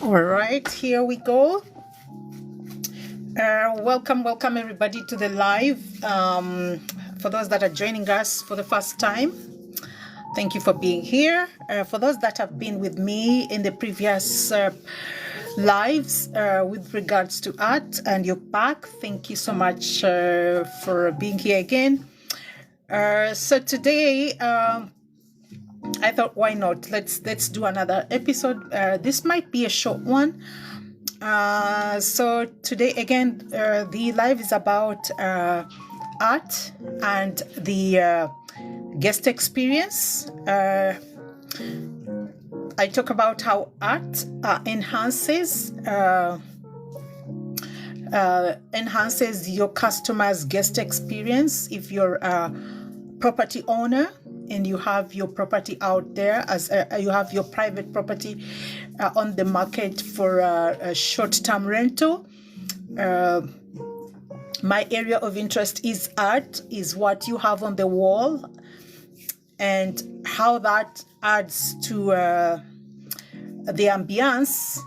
All right, here we go. Welcome everybody to the live. For those that are joining us for the first time, thank you for being here. For those that have been with me in the previous lives with regards to art and you're back, thank you so much for being here again. So today, I thought, why not? Let's do another episode. This might be a short one. So today again, the live is about art and the guest experience. I talk about how art enhances your customer's guest experience. If you're a property owner and you have your property out there, as you have your private property on the market for a short-term rental, my area of interest is art, is what you have on the wall and how that adds to the ambience,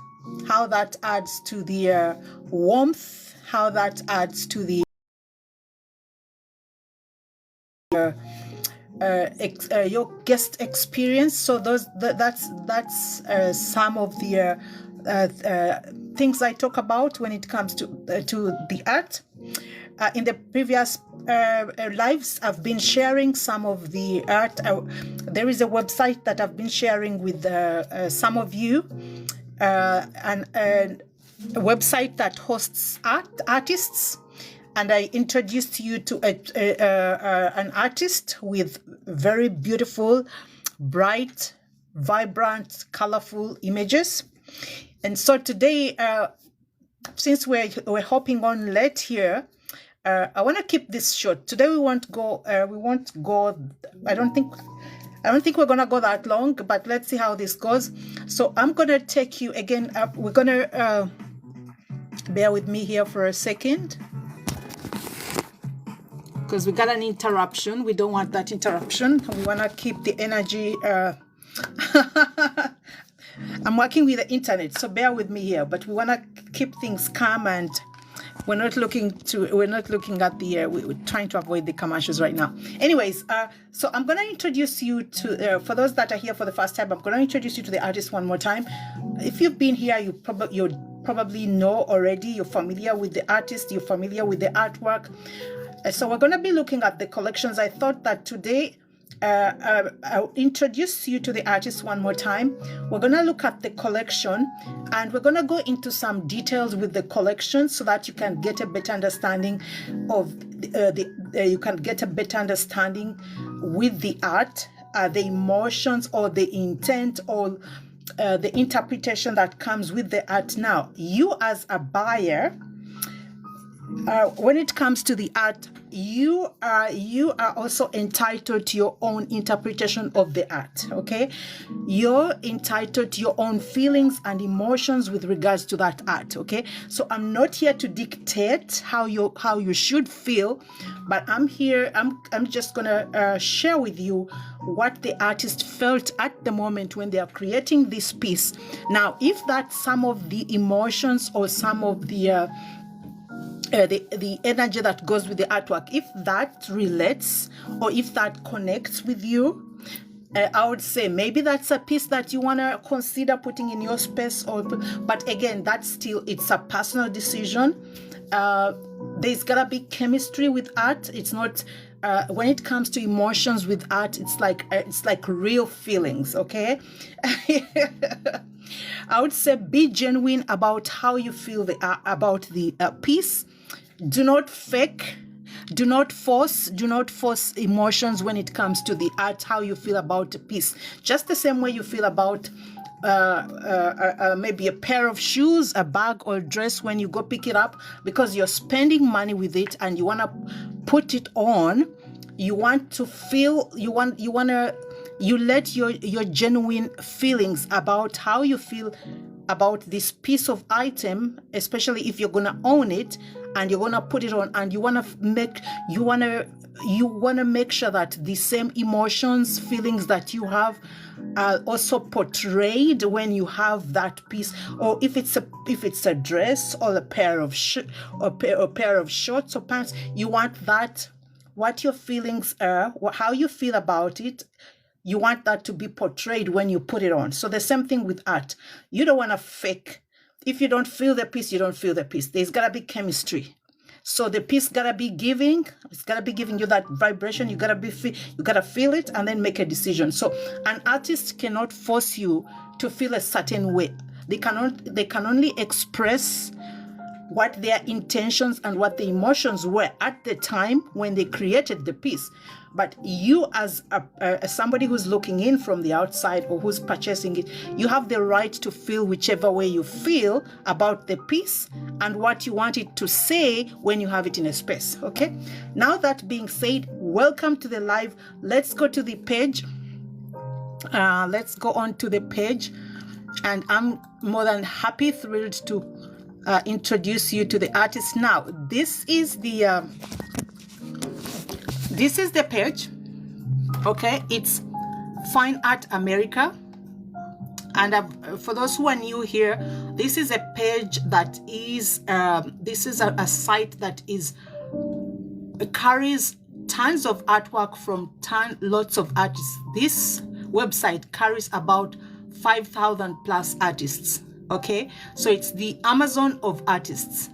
how that adds to the warmth, how that adds to the your guest experience. So that's some of the things I talk about when it comes to the art. In the previous lives, I've been sharing some of the art. There is a website that I've been sharing with some of you, and a website that hosts artists. And I introduced you to an artist with very beautiful, bright, vibrant, colorful images. And so today, since we're hopping on late here, I want to keep this short. Today we won't go. I don't think we're gonna go that long. But let's see how this goes. So I'm gonna take you again. We're gonna bear with me here for a second, because we got an interruption. We don't want that interruption. We want to keep the energy. I'm working with the internet, so bear with me here. But we want to keep things calm, and we're not looking at the. We're trying to avoid the commercials right now. Anyways, so I'm going to introduce you to. For those that are here for the first time, I'm going to introduce you to the artist one more time. If you've been here, you probably know already. You're familiar with the artist. You're familiar with the artwork. So we're going to be looking at the collections. I thought that today I'll introduce you to the artist one more time. We're going to look at the collection, and we're going to go into some details with the collection so that you can get a better understanding of you can get a better understanding with the art, the emotions or the intent or the interpretation that comes with the art. Now, you as a buyer, when it comes to the art, you are also entitled to your own interpretation of the art. Okay, you're entitled to your own feelings and emotions with regards to that art. Okay, so I'm not here to dictate how you should feel, but I'm here. I'm just gonna share with you what the artist felt at the moment when they are creating this piece. Now, if that's some of the emotions or some of the energy that goes with the artwork, if that relates or if that connects with you, I would say maybe that's a piece that you want to consider putting in your space, but again, that's still, it's a personal decision. There's gotta be chemistry with art. It's not when it comes to emotions with art, it's like real feelings. Okay. I would say be genuine about how you feel about the piece. Do not fake. Do not force emotions when it comes to the art, how you feel about a piece. Just the same way you feel about maybe a pair of shoes, a bag, or a dress when you go pick it up, because you're spending money with it and you want to put it on. You want to feel, you let your genuine feelings about how you feel about this piece of item, especially if you're gonna own it and you're gonna put it on, and you wanna make sure that the same emotions, feelings that you have are also portrayed when you have that piece. Or if it's a dress or a pair of shorts or pants, you want that, what your feelings are, how you feel about it, you want that to be portrayed when you put it on. So the same thing with art. You don't want to fake. If you don't feel the piece, you don't feel the piece. There's got to be chemistry. So the piece got to be giving. It's got to be giving you that vibration. You got to feel it and then make a decision. So an artist cannot force you to feel a certain way. They can only express what their intentions and what the emotions were at the time when they created the piece. But you, as somebody who's looking in from the outside or who's purchasing it, you have the right to feel whichever way you feel about the piece and what you want it to say when you have it in a space. Okay. Now that being said, welcome to the live. Let's go to the page. Let's go on to the page, and I'm more than happy, thrilled to introduce you to the artist. Now, this is the page. Okay, it's Fine Art America, and for those who are new here, this is a page that is this is a site that carries tons of artwork from lots of artists. This website carries about 5,000 plus artists. Okay, so it's the Amazon of artists.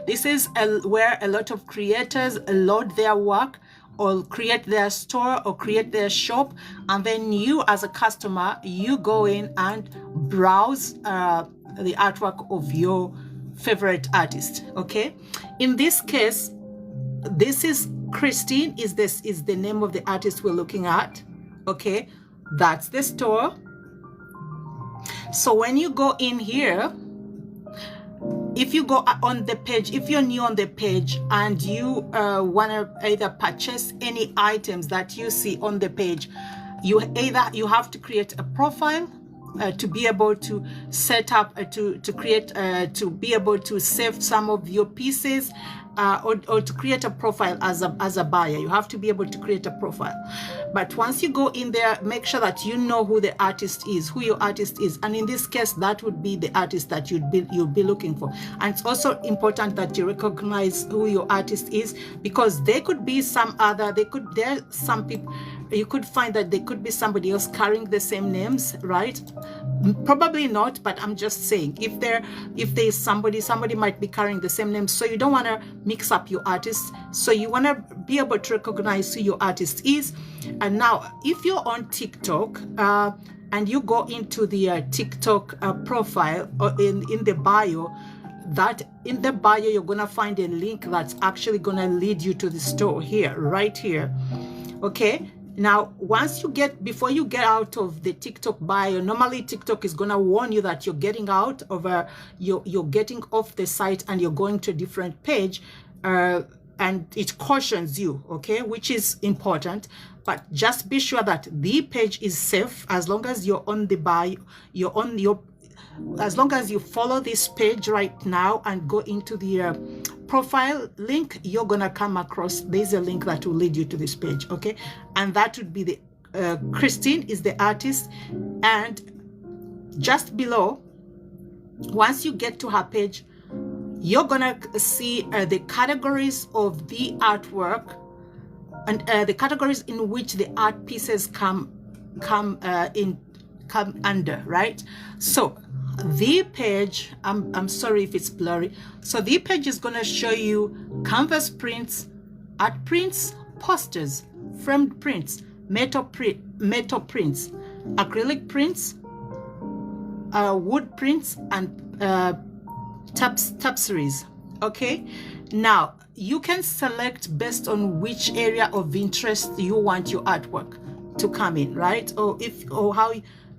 This is where a lot of creators load their work or create their store or create their shop, and then you as a customer, you go in and browse the artwork of your favorite artist. Okay, in this case, this is Christine. Is the name of the artist we're looking at. Okay, that's the store. So when you go in here, if you go on the page, if you're new on the page and you want to either purchase any items that you see on the page, you have to create a profile to be able to set up to be able to save some of your pieces, or to create a profile as a buyer. You have to be able to create a profile. But once you go in there, make sure that you know who the artist is, who your artist is, and in this case, that would be the artist that you'd be looking for. And it's also important that you recognize who your artist is, because there could be some other. Some people. You could find that there could be somebody else carrying the same names, right? Probably not, but I'm just saying, if there's somebody might be carrying the same name, so you don't want to mix up your artists. So you want to be able to recognize who your artist is. And now, if you're on TikTok and you go into the TikTok profile, or in the bio, that in the bio you're gonna find a link that's actually gonna lead you to the store here, right here. Okay. Now, before you get out of the TikTok bio, normally TikTok is gonna warn you that you're getting out of you're getting off the site and you're going to a different page, and it cautions you, okay, which is important. But just be sure that the page is safe as long as you're on the bio, as long as you follow this page right now and go into the profile link, you're gonna come across, there's a link that will lead you to this page. Okay, and that would be the Christine is the artist, and just below, once you get to her page, you're gonna see the categories of the artwork and the categories in which the art pieces come come under, right? So the page, I'm sorry if it's blurry. So the page is going to show you canvas prints, art prints, posters, framed prints, metal prints, acrylic prints, wood prints, and tapestries. Okay, now you can select based on which area of interest you want your artwork to come in, right? Or how,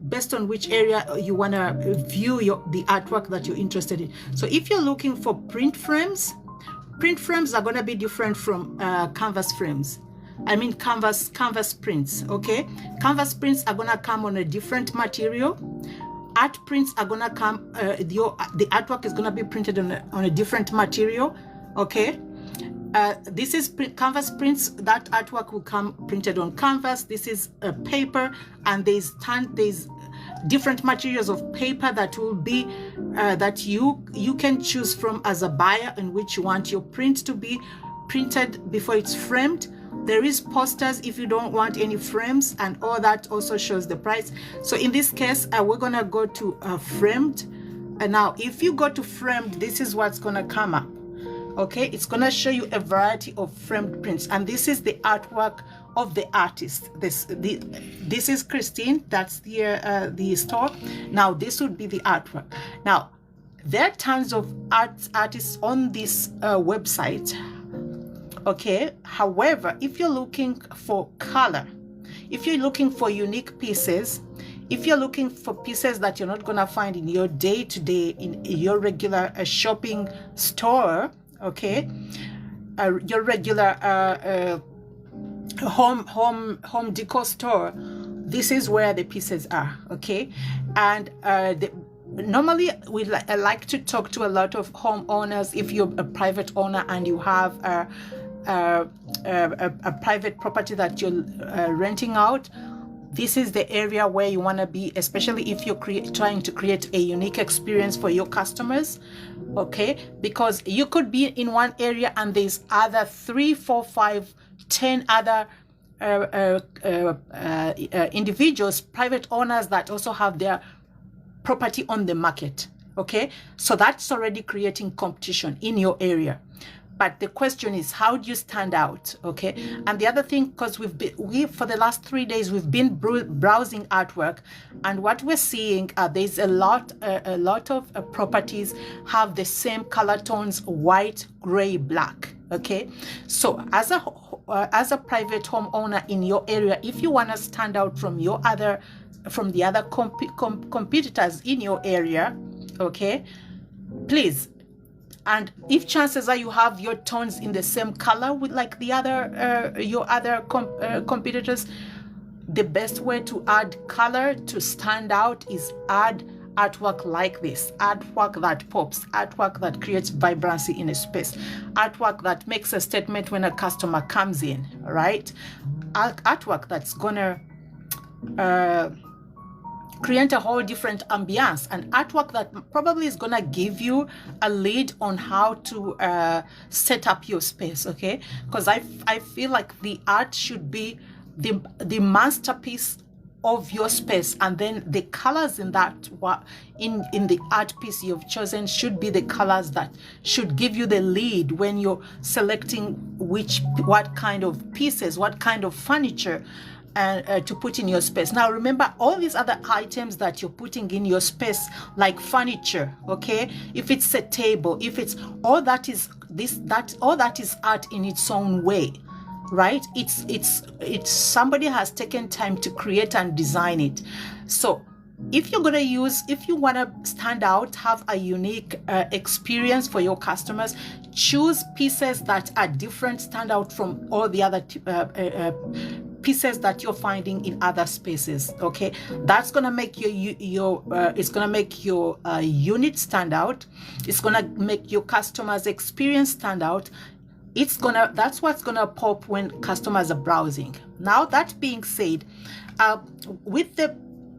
based on which area you want to view the artwork that you're interested in. So if you're looking for print frames are going to be different from canvas frames. I mean canvas prints. Okay, canvas prints are going to come on a different material. Art prints are going to come, the artwork is going to be printed on a different material. Okay, this is canvas prints. That artwork will come printed on canvas. This is a paper, and there's different materials of paper that will be that you can choose from as a buyer, in which you want your print to be printed before it's framed. There is posters if you don't want any frames, and all that also shows the price. So in this case, we're gonna go to framed. And now if you go to framed, this is what's gonna come up. Okay, it's gonna show you a variety of framed prints, and this is the artwork of the artist. This is Christine, that's the store. Now this would be the artwork. Now there are tons of artists on this website. Okay, however, if you're looking for color, if you're looking for unique pieces, if you're looking for pieces that you're not gonna find in your day-to-day, in your regular shopping store, okay, your regular home decor store, this is where the pieces are. Okay, and normally I like to talk to a lot of homeowners. If you're a private owner and you have a private property that you're renting out, this is the area where you want to be, especially if you're trying to create a unique experience for your customers. Okay, because you could be in one area and there's other 3, 4, 5, 10 other individuals, private owners, that also have their property on the market. Okay, so that's already creating competition in your area. But the question is, how do you stand out? Okay, and the other thing, because we for the last 3 days we've been browsing artwork, and what we're seeing, there's a lot of properties have the same color tones: white, gray, black. Okay, so as a private homeowner in your area, if you want to stand out from the other competitors in your area, okay, please. And if chances are you have your tones in the same color with like the other your other competitors, the best way to add color to stand out is add artwork like this, artwork that pops, artwork that creates vibrancy in a space, artwork that makes a statement when a customer comes in, right? Artwork that's gonna create a whole different ambiance, and artwork that probably is gonna give you a lead on how to set up your space. Okay, because I feel like the art should be the masterpiece of your space, and then the colors in that in the art piece you've chosen should be the colors that should give you the lead when you're selecting what kind of pieces, what kind of furniture to put in your space. Now remember, all these other items that you're putting in your space, like furniture, okay, if it's a table, if it's all that is art in its own way, right? It's somebody has taken time to create and design it. So if you want to stand out, have a unique experience for your customers, choose pieces that are different, stand out from all the other pieces that you're finding in other spaces. Okay, that's gonna make it's gonna make your unit stand out. It's gonna make your customers' experience stand out. That's what's gonna pop when customers are browsing. Now, that being said, with the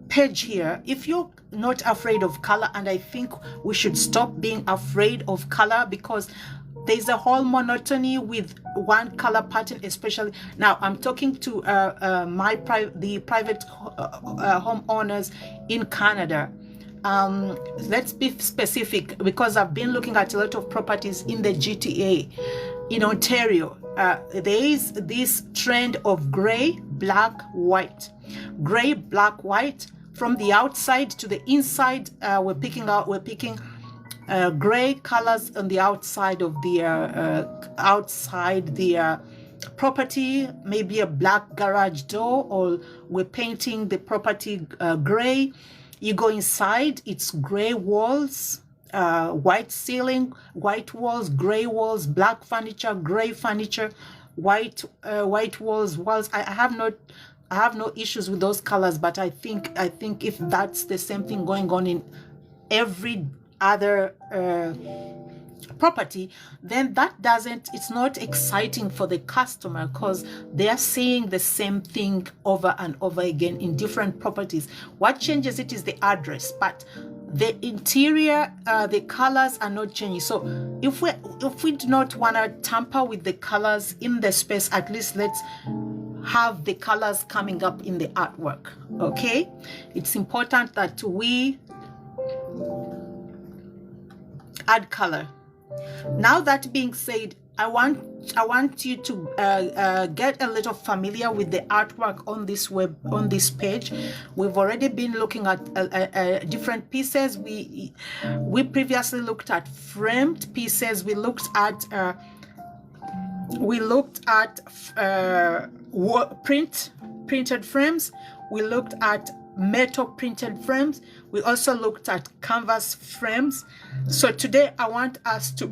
page here, if you're not afraid of color, and I think we should stop being afraid of color, because there's a whole monotony with one color pattern, especially now I'm talking to the private homeowners in Canada. Let's be specific, because I've been looking at a lot of properties in the GTA in Ontario. There is this trend of gray, black, white. Gray, black, white. From the outside to the inside, we're picking gray colors on the outside of the property, maybe a black garage door, or we're painting the property gray. You go inside, it's gray walls, white ceiling, white walls, gray walls, black furniture, gray furniture, white walls. I have no issues with those colors, but I think if that's the same thing going on in every other property, then it's not exciting for the customer, because they are seeing the same thing over and over again in different properties. What changes it is the address, but the interior, the colors are not changing. So if we do not want to tamper with the colors in the space, at least let's have the colors coming up in the artwork. Okay, it's important that we add color. Now, that being said, I want you to get a little familiar with the artwork on this page. We've already been looking at different pieces. We previously looked at framed pieces. We looked at printed frames. We looked at metal printed frames. We also looked at canvas frames. So today I want us to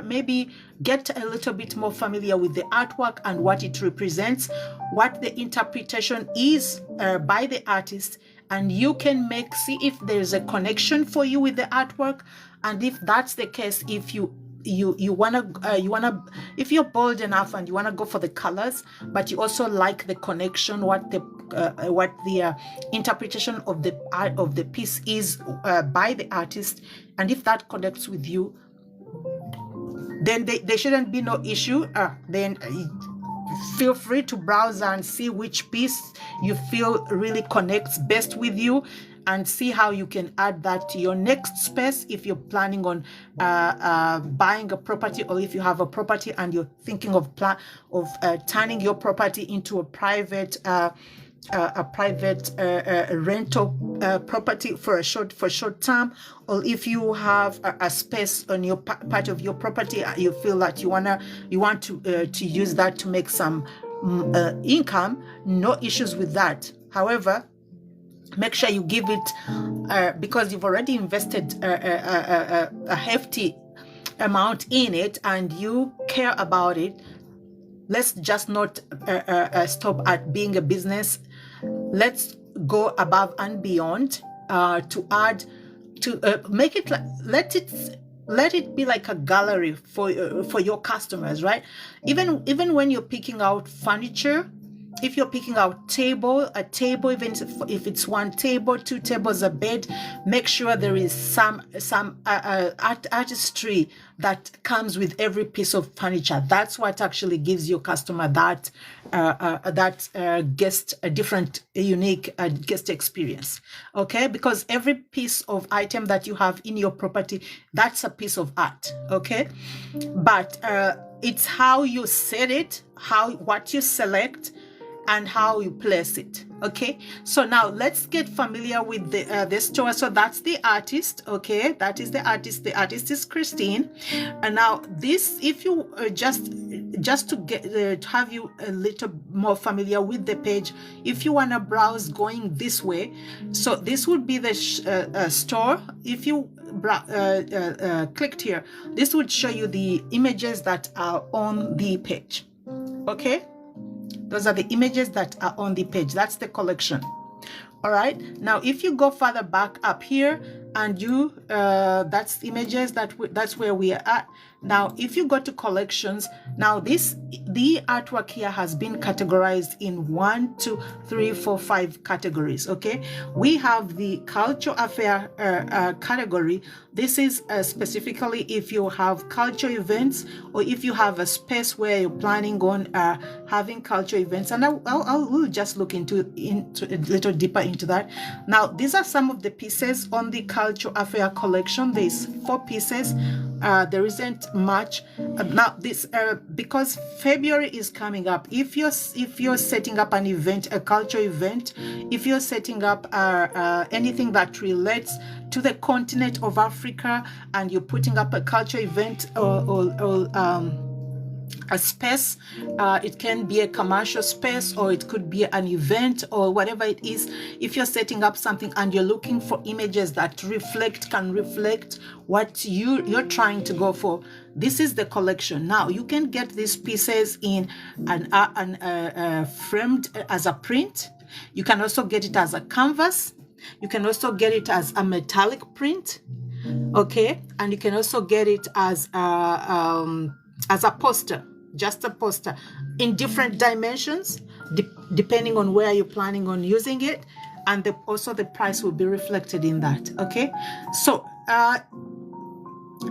maybe get a little bit more familiar with the artwork and what it represents, what the interpretation is by the artist, and you can see if there's a connection for you with the artwork. And if that's the case, if you wanna if you're bold enough and you wanna go for the colors, but you also like the connection, what the interpretation of the piece is by the artist, and if that connects with you, then there shouldn't be no issue. Then feel free to browse and see which piece you feel really connects best with you, and see how you can add that to your next space if you're planning on buying a property, or if you have a property and you're thinking of turning your property into a private rental property for short term, or if you have a space on your part of your property, you feel that you want to use that to make some income. No issues with that. However, make sure you give it, because you've already invested a hefty amount in it and you care about it. Let's just not stop at being a business. Let's go above and beyond to add, to make it, let it be like a gallery for your customers, right? Even when you're picking out furniture, if you're picking out a table, even if it's one table, two tables, a bed, make sure there is some artistry that comes with every piece of furniture. That's what actually gives your customer that unique guest experience. Okay, because every piece of item that you have in your property, that's a piece of art. Okay, but it's how you set it, what you select, and how you place it. Okay, so now let's get familiar with the store. So that's the artist. Okay, that is the artist. The artist is Christine. And now this, if you just to get to have you a little more familiar with the page, if you want to browse going this way, so this would be the store. If you clicked here, this would show you the images that are on the page. Okay, those are the images that are on the page. That's the collection. All right, now if you go further back up here and you that's images, that's where we are at. Now, if you go to collections, now the artwork here has been categorized in 1, 2, 3, 4, 5 categories. Okay, we have the culture affair category. This is specifically if you have culture events, or if you have a space where you're planning on having culture events, and we'll just look into a little deeper into that. Now, these are some of the pieces on the culture affair collection. There's 4 pieces. There isn't much now. This because February is coming up. If you're setting up an event, a culture event, if you're setting up anything that relates to the continent of Africa, and you're putting up a culture event or a space, it can be a commercial space, or it could be an event, or whatever it is. If you're setting up something and you're looking for images that can reflect what you're trying to go for, this is the collection. Now, you can get these pieces in an framed as a print. You can also get it as a canvas. You can also get it as a metallic print. Okay, and you can also get it as a poster, just a poster, in different dimensions, depending on where you're planning on using it, and also the price will be reflected in that. Okay, so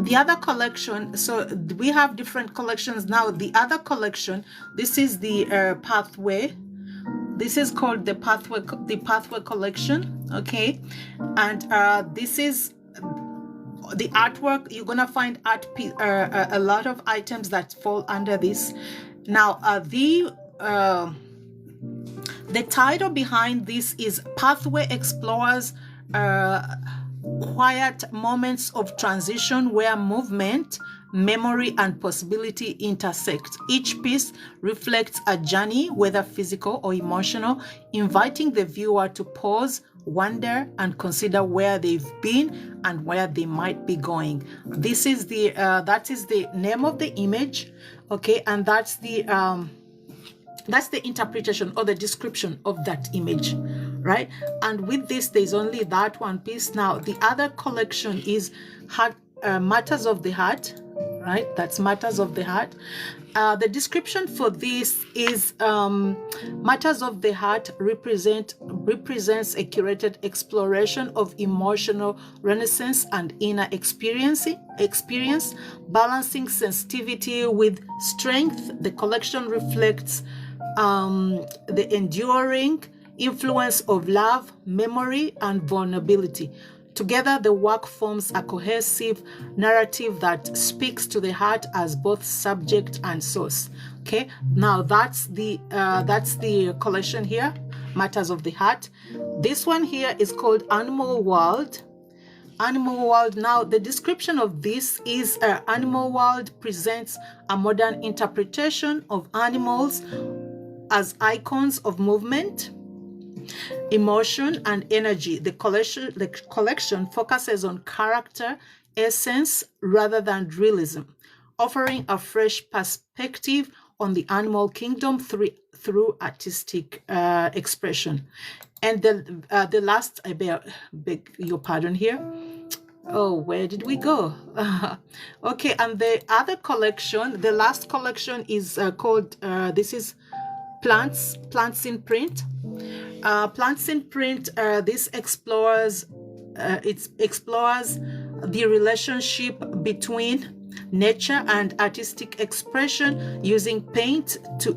the other collection, so we have different collections. Now, the other collection, this is the pathway. This is called the pathway collection. Okay, and this is the artwork. You're gonna find a lot of items that fall under this. Now, the title behind this is Pathway Explores Quiet Moments of Transition Where Movement, Memory, and Possibility Intersect. Each piece reflects a journey, whether physical or emotional, inviting the viewer to pause, wonder, and consider where they've been and where they might be going. This is that is the name of the image. Okay, and that's the interpretation or the description of that image, right? And with this, there's only that one piece. Now, the other collection is Matters of the Heart, right? That's Matters of the Heart. The description for this is Matters of the Heart represents a curated exploration of emotional renaissance and inner experience, balancing sensitivity with strength. The collection reflects the enduring influence of love, memory, and vulnerability. Together, the work forms a cohesive narrative that speaks to the heart as both subject and source. Okay, now that's the collection here, Matters of the Heart. This one here is called Animal World. Animal World. Now, the description of this is Animal World presents a modern interpretation of animals as icons of movement, emotion, and energy. The collection focuses on character, essence, rather than realism, offering a fresh perspective on the animal kingdom through artistic expression. And the last, I beg your pardon here. Oh, where did we go? Okay, and the other collection, the last collection is called, this is Plants in Print. Plants in Print, this explores the relationship between nature and artistic expression, using paint to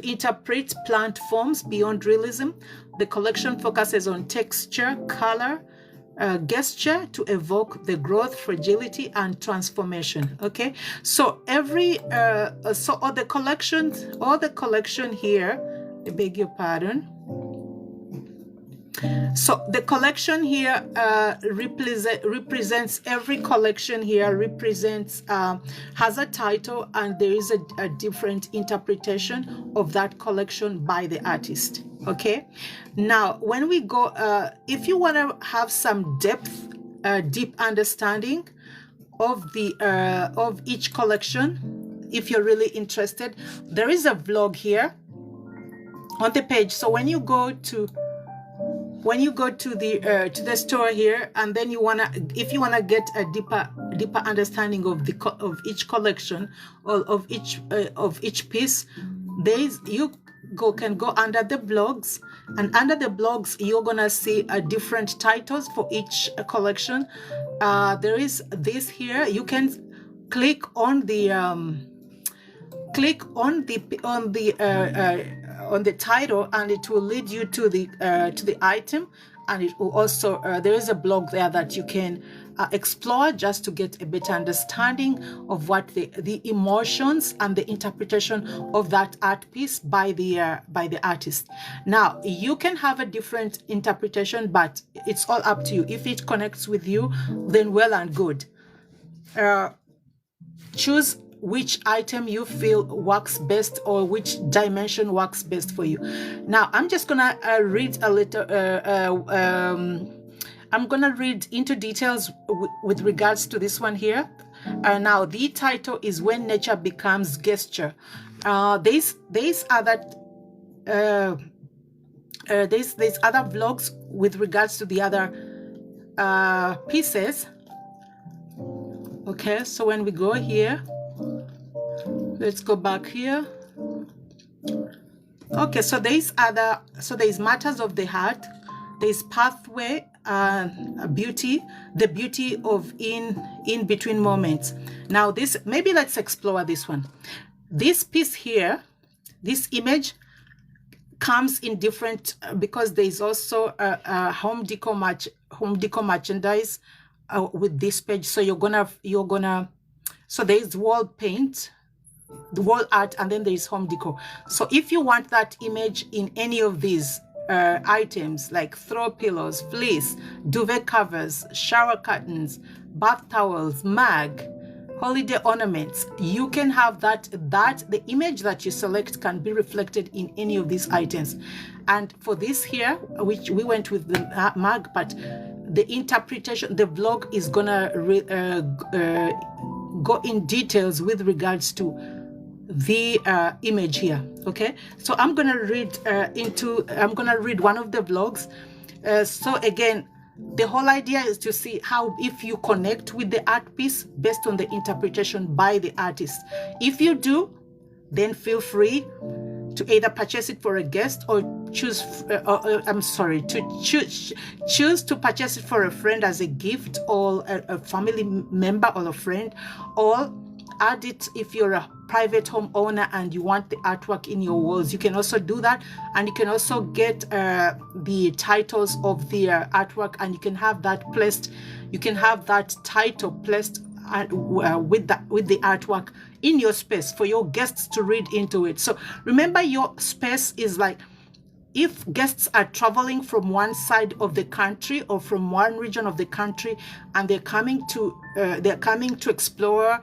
interpret plant forms beyond realism. The collection focuses on texture, color, gesture to evoke the growth, fragility, and transformation. Okay, so all the collection here, I beg your pardon. So the collection here represents, every collection here represents, has a title, and there is a different interpretation of that collection by the artist. Okay, now when we go, if you want to have some deep understanding of each collection, if you're really interested, there is a vlog here on the page. So when you go to when you go to the store here, and then if you wanna get a deeper understanding of of each collection, or of each piece, you can go under the blogs, and under the blogs you're gonna see different titles for each collection. There is this here. You can click on the title, and it will lead you to the item, and it will also there is a blog there that you can explore, just to get a better understanding of what the emotions and the interpretation of that art piece by the artist. Now, you can have a different interpretation, but it's all up to you. If it connects with you, then well and good. Choose which item you feel works best, or which dimension works best for you. Now, I'm just gonna read a little. I'm gonna read into details with regards to this one here. Now, the title is "When Nature Becomes Gesture." There's other vlogs with regards to the other pieces. Okay, so when we go here, let's go back here. Okay, so there's matters of the heart, there's pathway, beauty, the beauty of in between moments. Now, maybe let's explore this one. This piece here, this image comes in different, because there's also a home decor merchandise with this page. So you're gonna so there's wall paint, the wall art, and then there's home decor. So if you want that image in any of these items, like throw pillows, fleece, duvet covers, shower curtains, bath towels, mug, holiday ornaments, you can have that the image that you select can be reflected in any of these items. And for this here, which we went with the mug, but the interpretation, the vlog is gonna go in details with regards to the image here. Okay, so I'm gonna read one of the vlogs. So again, the whole idea is to see how, if you connect with the art piece based on the interpretation by the artist. If you do, then feel free to either purchase it for a guest, or choose to purchase it for a friend as a gift, or a family member or a friend, or add it if you're a private home owner and you want the artwork in your walls. You can also do that, and you can also get the titles of the artwork, and you can have that placed. You can have that title placed with the artwork in your space for your guests to read into it. So remember, your space is like, if guests are traveling from one side of the country or from one region of the country, and they're coming to explore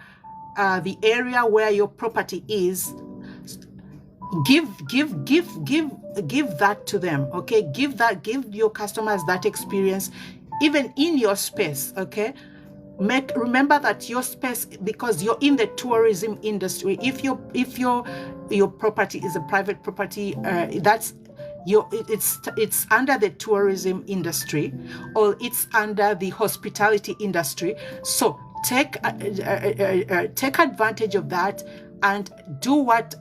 the area where your property is, give that to them. Okay, give your customers that experience, even in your space. Okay, remember that your space, because you're in the tourism industry. If your property is a private property, it's under the tourism industry, or it's under the hospitality industry. So take advantage of that, and do what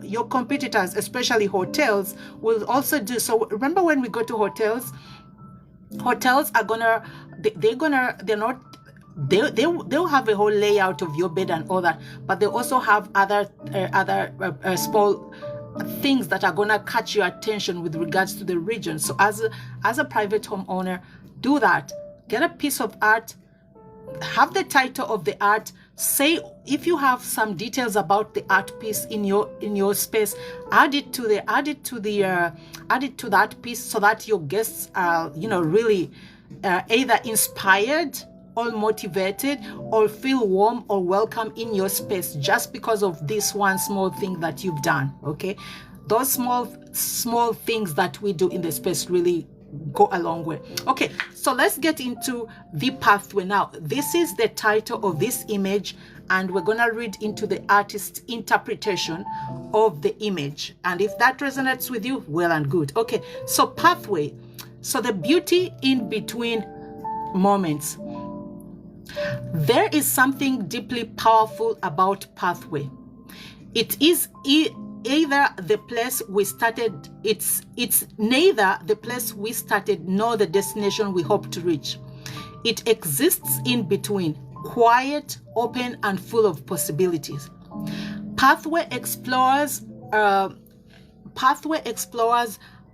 your competitors, especially hotels, will also do. So remember, when we go to hotels are gonna, they'll have a whole layout of your bed and all that, but they also have other small things that are gonna catch your attention with regards to the region. So as a private homeowner, do that. Get a piece of art, have the title of the art, say, if you have some details about the art piece in your space, add it to that piece, so that your guests are really either inspired or motivated, or feel warm or welcome in your space, just because of this one small thing that you've done. Okay, those small things that we do in the space really go a long way. Okay, so let's get into the pathway now. This is the title of this image, and we're gonna read into the artist's interpretation of the image. And if that resonates with you, well and good. Okay, so pathway. So the beauty in between moments. There is something deeply powerful about pathway. It is either the place we started, it's neither the place we started nor the destination we hope to reach. It exists in between, quiet, open, and full of possibilities. Pathway explores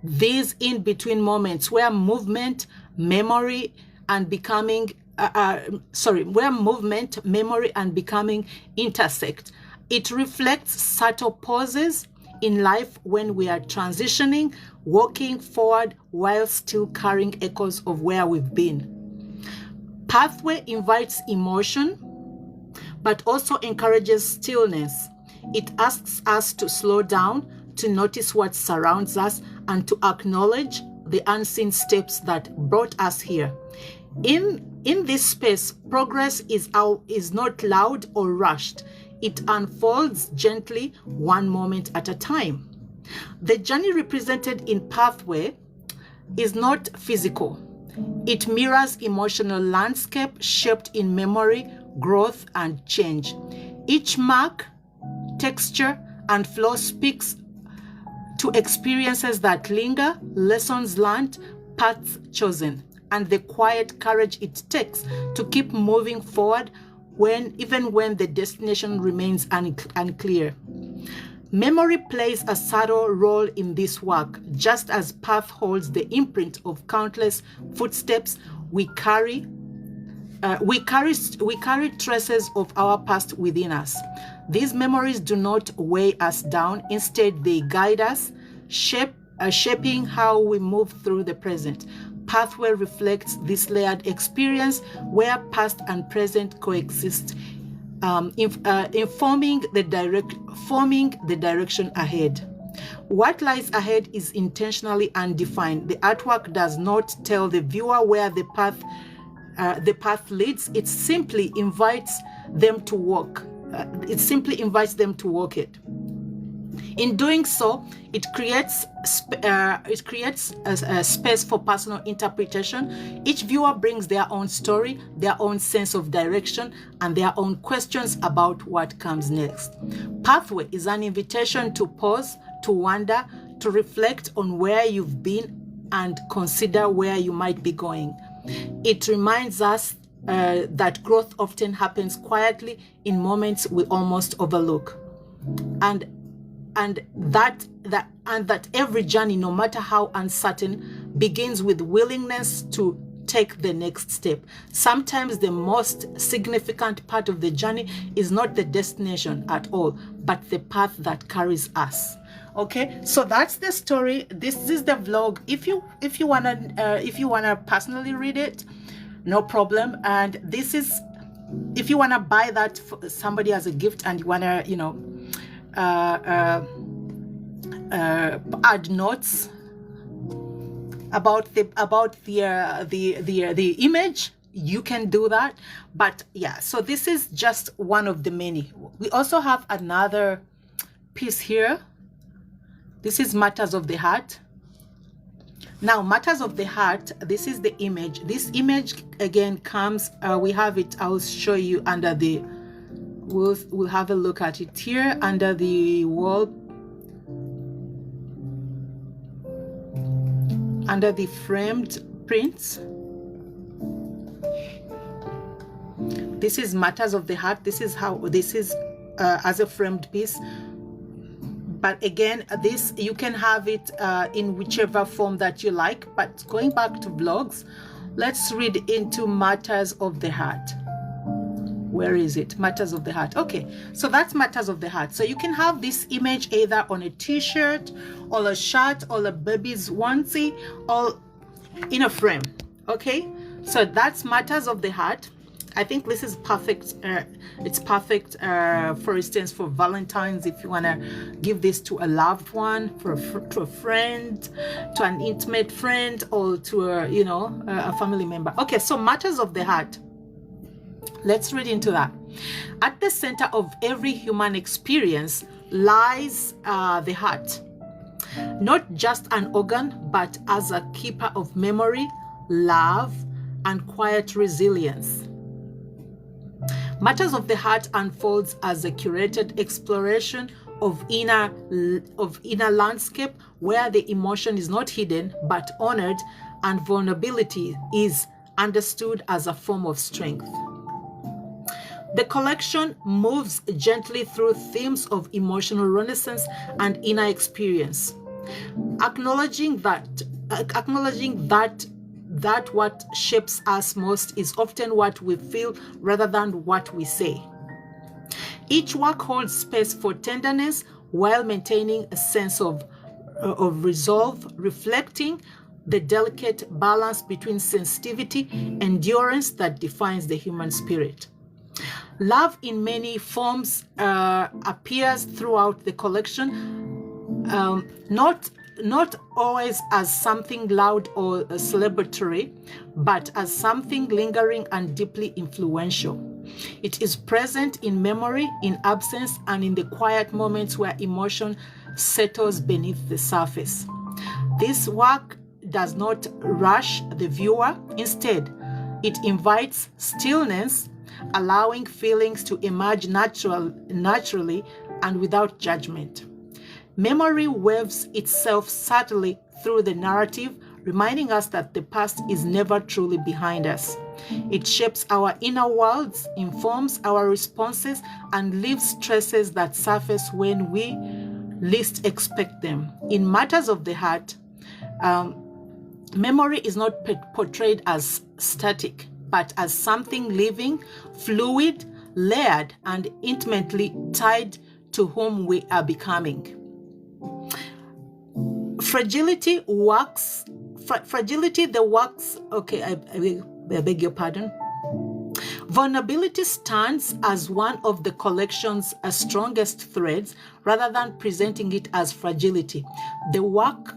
these in-between moments where movement, memory, and becoming where movement, memory, and becoming intersect. It reflects subtle pauses in life when we are transitioning, walking forward while still carrying echoes of where we've been. Pathway invites emotion, but also encourages stillness. It asks us to slow down, to notice what surrounds us, and to acknowledge the unseen steps that brought us here. In this space, progress is not loud or rushed. It unfolds gently, one moment at a time. The journey represented in pathway is not physical. It mirrors emotional landscape shaped in memory, growth, and change. Each mark, texture, and flow speaks to experiences that linger, lessons learned, paths chosen, and the quiet courage it takes to keep moving forward even when the destination remains unclear. Memory plays a subtle role in this work, just as path holds the imprint of countless footsteps we carry traces of our past within us. These memories do not weigh us down. Instead, they guide us, shaping how we move through the present. Pathway reflects this layered experience where past and present coexist, forming the direction ahead. What lies ahead is intentionally undefined. The artwork does not tell the viewer where the path leads. It simply invites them to walk. It. In doing so, it creates a space for personal interpretation. Each viewer brings their own story, their own sense of direction, and their own questions about what comes next. Pathway is an invitation to pause, to wonder, to reflect on where you've been and consider where you might be going. It reminds us that growth often happens quietly in moments we almost overlook, and that every journey, no matter how uncertain, begins with willingness to take the next step. Sometimes the most significant part of the journey is not the destination at all, but the path that carries us. Okay, so that's the story. This is the vlog. If you wanna personally read it, no problem. And this is, if you wanna buy that for somebody as a gift, and you wanna, add notes about the image, you can do that. But yeah, so this is just one of the many. We also have another piece here. This is Matters of the Heart. Now, Matters of the Heart, this is the image. This image again comes, we have it, I'll show you under the, we'll have a look at it here under the wall, under the framed prints. This is Matters of the Heart. This is how this is as a framed piece. But again, this, you can have it in whichever form that you like. But going back to vlogs, let's read into Matters of the Heart. Where is it? Matters of the Heart. Okay, so that's Matters of the Heart. So you can have this image either on a t-shirt or a shirt or a baby's onesie or in a frame. Okay, so that's Matters of the Heart. I think this is perfect. It's perfect, for instance, for Valentine's, if you want to give this to a loved one, to a friend, to an intimate friend, or to a family member. Okay, so matters of the heart. Let's read into that. At the center of every human experience lies the heart. Not just an organ, but as a keeper of memory, love, and quiet resilience. Matters of the Heart unfolds as a curated exploration of inner landscape where the emotion is not hidden but honored, and vulnerability is understood as a form of strength. The collection moves gently through themes of emotional renaissance and inner experience, acknowledging that what shapes us most is often what we feel rather than what we say. Each work holds space for tenderness while maintaining a sense of resolve, reflecting the delicate balance between sensitivity and endurance that defines the human spirit. Love in many forms appears throughout the collection, not always as something loud or celebratory, but as something lingering and deeply influential. It is present in memory, in absence, and in the quiet moments where emotion settles beneath the surface. This work does not rush the viewer. Instead, it invites stillness, allowing feelings to emerge naturally and without judgment. Memory weaves itself subtly through the narrative, reminding us that the past is never truly behind us. It shapes our inner worlds, informs our responses, and leaves traces that surface when we least expect them. In Matters of the Heart, memory is not portrayed as static, but as something living, fluid, layered, and intimately tied to whom we are becoming. Fragility, the works, okay, I beg your pardon. Vulnerability stands as one of the collection's strongest threads, rather than presenting it as fragility. The work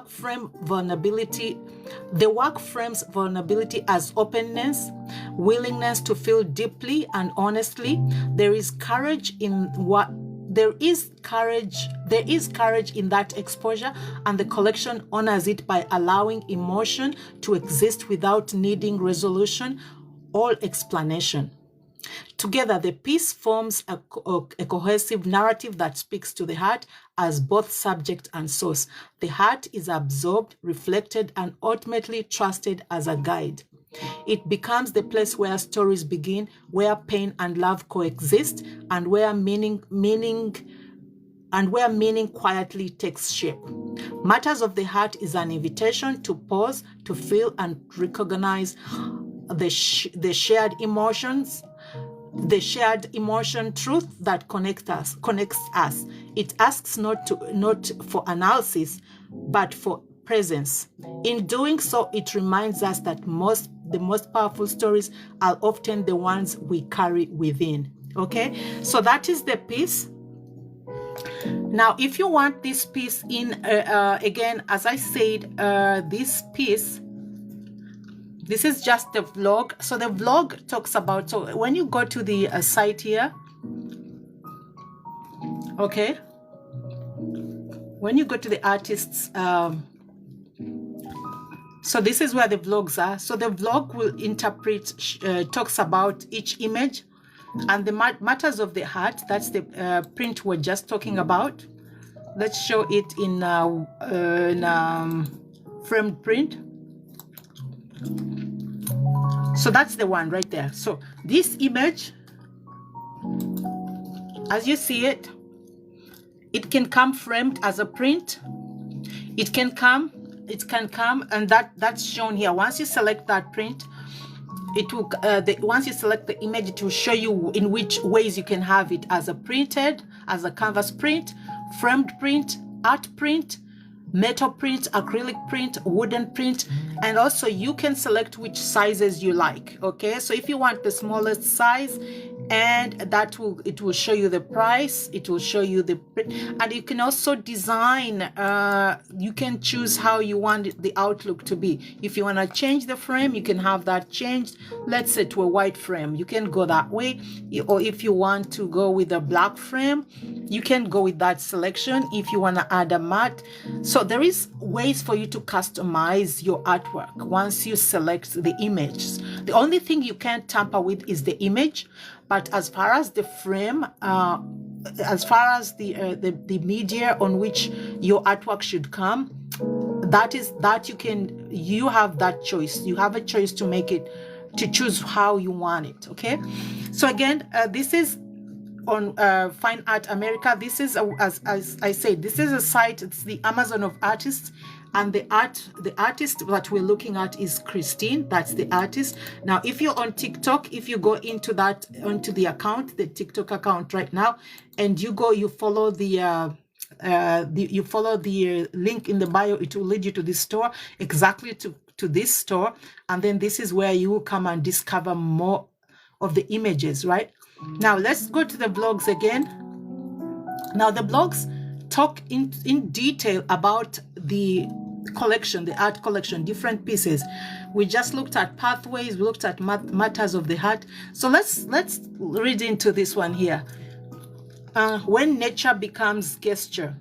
frames vulnerability as openness, willingness to feel deeply and honestly. There is courage in that exposure, and the collection honors it by allowing emotion to exist without needing resolution or explanation. Together, the piece forms a cohesive narrative that speaks to the heart as both subject and source. The heart is absorbed, reflected, and ultimately trusted as a guide. It becomes the place where stories begin, where pain and love coexist, and where meaning quietly takes shape. Matters of the Heart is an invitation to pause, to feel, and recognize the shared emotion truth that connects us. It asks not for analysis, but for presence. In doing so, it reminds us that the most powerful stories are often the ones we carry within. Okay, so that is the piece. Now, if you want this piece in, again, as I said, this piece, this is just the vlog. So the vlog talks about, so when you go to the site here, okay, when you go to the artists, so this is where the vlogs are. So the vlog will talks about each image, and the Matters of the Heart, that's the print we're just talking about. Let's show it in framed print. So that's the one right there. So this image, as you see it, it can come framed as a print. It can come, and that's shown here. Once you select that print, it will once you select the image, it will show you in which ways you can have it as a printed, as a canvas print, framed print, art print, metal print, acrylic print, wooden print, and also you can select which sizes you like. Okay, so if you want the smallest size, and it will show you the price, it will show you the print, and you can also design, you can choose how you want the outlook to be. If you want to change the frame, you can have that changed, let's say to a white frame, you can go that way. Or if you want to go with a black frame, you can go with that selection. If you want to add a matte, so there is ways for you to customize your artwork once you select the images. The only thing you can't tamper with is the image, but as far as the frame, as far as the media on which your artwork should come, you have that choice. You have a choice to make it, to choose how you want it. Okay, so again, this is on Fine Art America. This is as I said, this is a site. It's the Amazon of artists, and the artist that we're looking at is Christine. That's the artist. Now, if you're on TikTok, if you go into the account, the TikTok account right now, and you follow the link in the bio, it will lead you to this store, exactly to this store, and then this is where you will come and discover more of the images. Right now, let's go to the blogs again. Now, the blogs talk in detail about the collection, the art collection, different pieces. We just looked at pathways, we looked at matters of the heart. So let's read into this one here. When nature becomes gesture.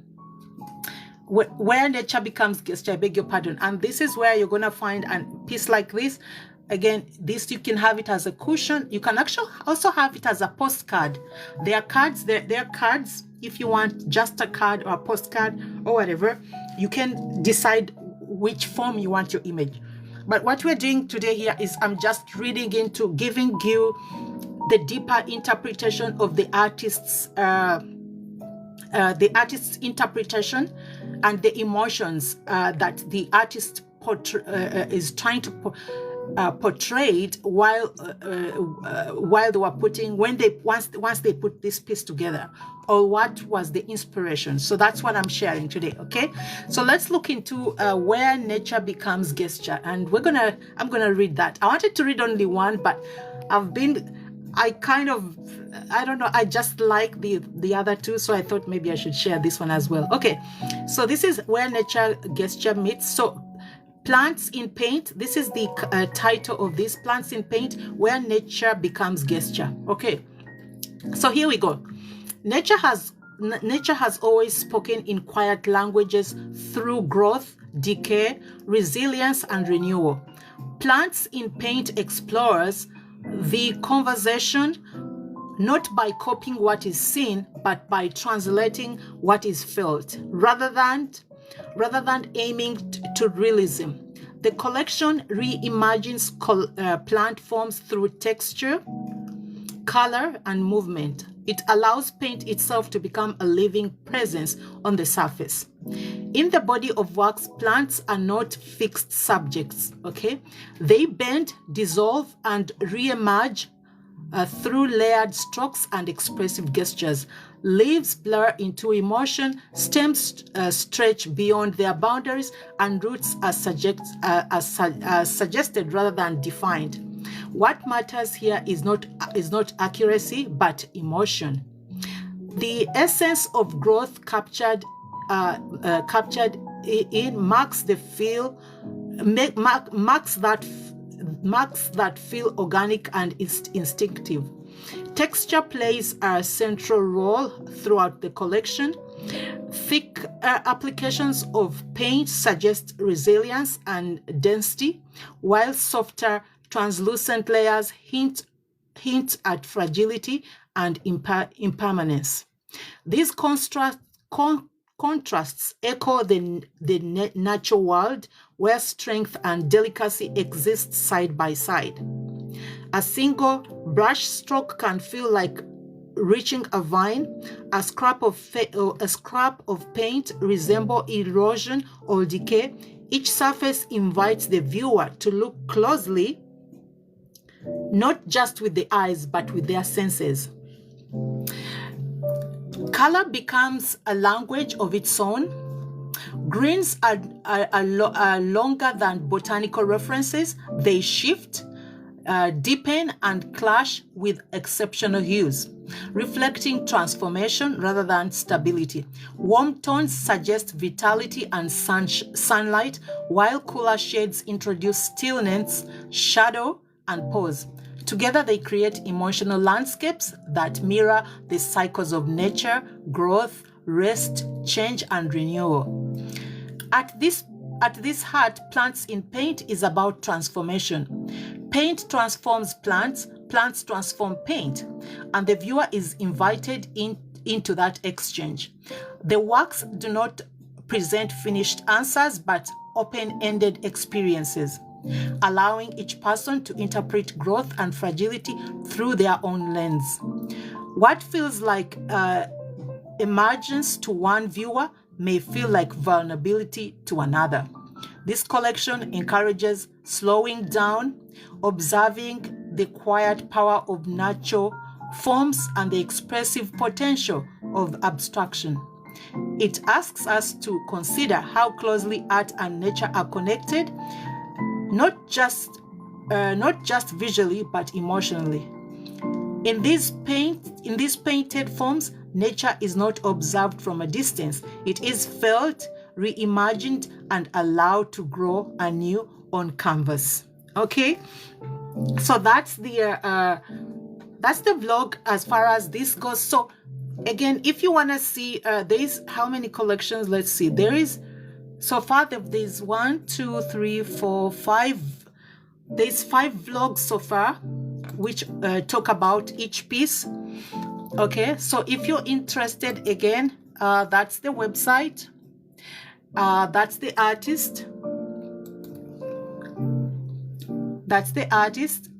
Where nature becomes gesture, I beg your pardon. And this is where you're going to find a piece like this. Again, this, you can have it as a cushion. You can actually also have it as a postcard. There are cards, there are cards. If you want just a card or a postcard or whatever, you can decide which form you want your image. But what we're doing today here is I'm just reading into giving you the deeper interpretation of the artist's interpretation and the emotions that the artist is trying to portrayed while they were putting, once they put this piece together, or what was the inspiration. So that's what I'm sharing today. Okay, so let's look into where nature becomes gesture, and I'm gonna read that. I wanted to read only one, but I don't know, I just like the other two, so I thought maybe I should share this one as well. Okay, so this is where nature gesture meets. So Plants in Paint, this is the title of this, Plants in Paint, where nature becomes gesture. Okay, so here we go. Nature has always spoken in quiet languages through growth, decay, resilience, and renewal. Plants in Paint explores the conversation not by copying what is seen, but by translating what is felt, rather than aiming to realism. The collection reimagines plant forms through texture, color, and movement. It allows paint itself to become a living presence on the surface. In the body of works, plants are not fixed subjects, okay? They bend, dissolve, and reemerge through layered strokes and expressive gestures. Leaves blur into emotion, stems stretch beyond their boundaries, and roots are suggested rather than defined. What matters here is not accuracy, but emotion. The essence of growth captured in marks that feel organic and instinctive. Texture plays a central role throughout the collection. Thick applications of paint suggest resilience and density, while softer, translucent layers hint at fragility and impermanence. These contrasts echo the natural world, where strength and delicacy exist side by side. A single brush stroke can feel like reaching a vine. A scrap of paint resemble erosion or decay. Each surface invites the viewer to look closely, not just with the eyes, but with their senses. Color becomes a language of its own. Greens are longer than botanical references. They shift, deepen, and clash with exceptional hues, reflecting transformation rather than stability. Warm tones suggest vitality and sunlight, while cooler shades introduce stillness, shadow, and pause. Together, they create emotional landscapes that mirror the cycles of nature, growth, rest, change, and renewal. At this heart, Plants in Paint is about transformation. Paint transforms plants, plants transform paint, and the viewer is invited into that exchange. The works do not present finished answers, but open-ended experiences, allowing each person to interpret growth and fragility through their own lens. What feels like emergence to one viewer may feel like vulnerability to another. This collection encourages slowing down, observing the quiet power of natural forms and the expressive potential of abstraction. It asks us to consider how closely art and nature are connected, not just visually, but emotionally. In these painted forms, nature is not observed from a distance. It is felt, reimagined, and allowed to grow anew on canvas. Okay, so that's the vlog as far as this goes. So again, if you want to see there's how many collections, let's see, there is so far there's 1 2 3 4 5, there's 5 vlogs so far which talk about each piece. Okay, so if you're interested, again, that's the website, that's the artist,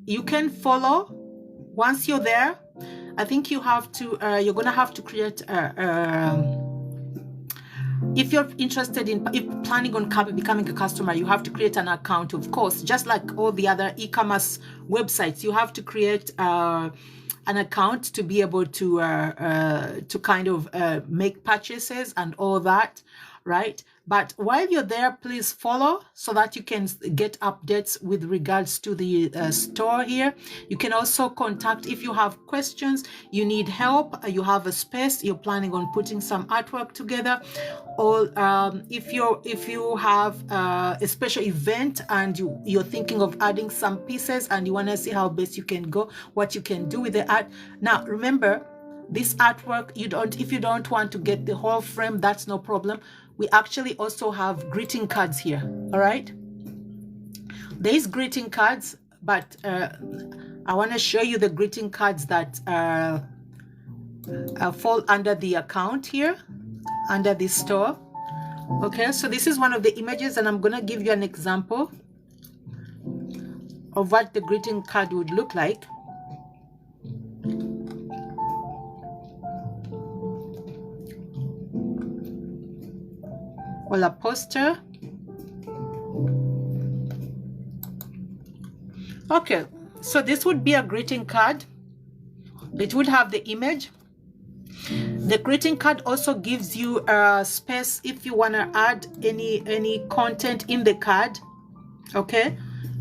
you can follow. Once you're there, I think you have to you're gonna have to create if you're interested in, if planning on becoming a customer, you have to create an account, of course, just like all the other e-commerce websites. You have to create an account to be able to kind of make purchases and all that, right? But while you're there, please follow so that you can get updates with regards to the store here. You can also contact if you have questions, you need help, you have a space, you're planning on putting some artwork together, or if you have a special event and you're thinking of adding some pieces and you want to see how best you can go, what you can do with the art. Now remember, this artwork, if you don't want to get the whole frame, that's no problem. We actually also have greeting cards here. All right, there's greeting cards, but I want to show you the greeting cards that fall under the account here, under the store. Okay, so this is one of the images, and I'm gonna give you an example of what the greeting card would look like. Or a poster. Okay, so this would be a greeting card. It would have the image. The greeting card also gives you a space if you want to add any content in the card. Okay,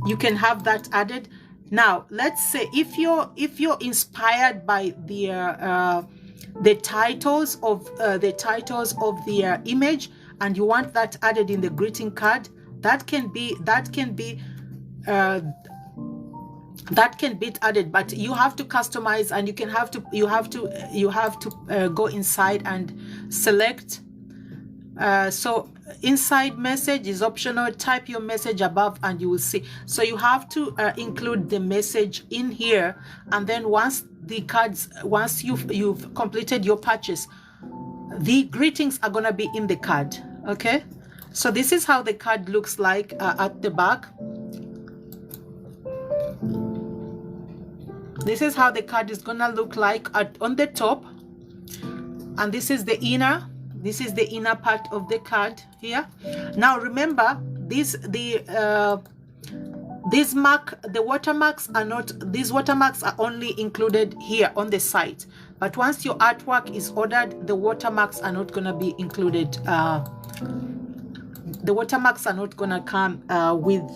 you can have that added. Now let's say if you're inspired by the titles of the image, and you want that added in the greeting card, that can be added, but you have to customize, and you have to go inside and select. So inside message is optional. Type your message above and you will see. So you have to include the message in here, and then once you've completed your purchase, the greetings are going to be in the card. Okay, so this is how the card looks like at the back. This is how the card is going to look like on the top, and this is the inner part of the card here. Now remember, these watermarks are only included here on the site, but once your artwork is ordered, the watermarks are not going to be included the watermarks are not gonna come with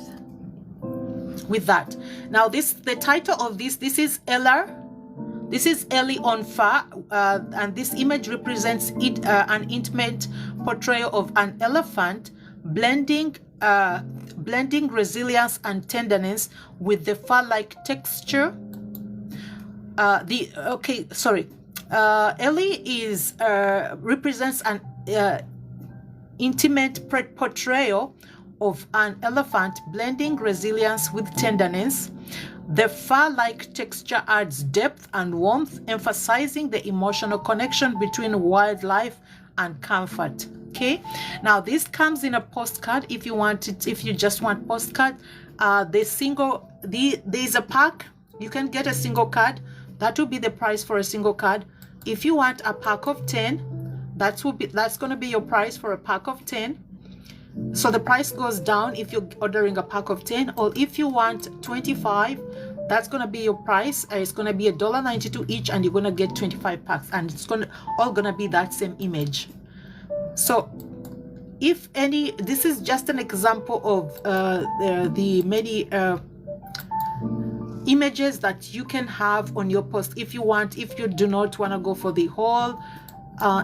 that. Now the title of this is Ella. This is Ellie on fur, and this image represents an intimate portrayal of an elephant, blending resilience and tenderness with the fur-like texture. Ellie represents an intimate portrayal of an elephant, blending resilience with tenderness. The fur-like texture adds depth and warmth, emphasizing the emotional connection between wildlife and comfort. Okay, now this comes in a postcard if you want it, if you just want postcard. There's a pack. You can get a single card. That will be the price for a single card. If you want a pack of 10, that's going to be your price for a pack of 10. So the price goes down if you're ordering a pack of 10, or if you want 25, that's going to be your price. It's going to be $1.92 each, and you're going to get 25 packs, and it's all going to be that same image. So if any, this is just an example of the many images that you can have on your post if you do not want to go for the whole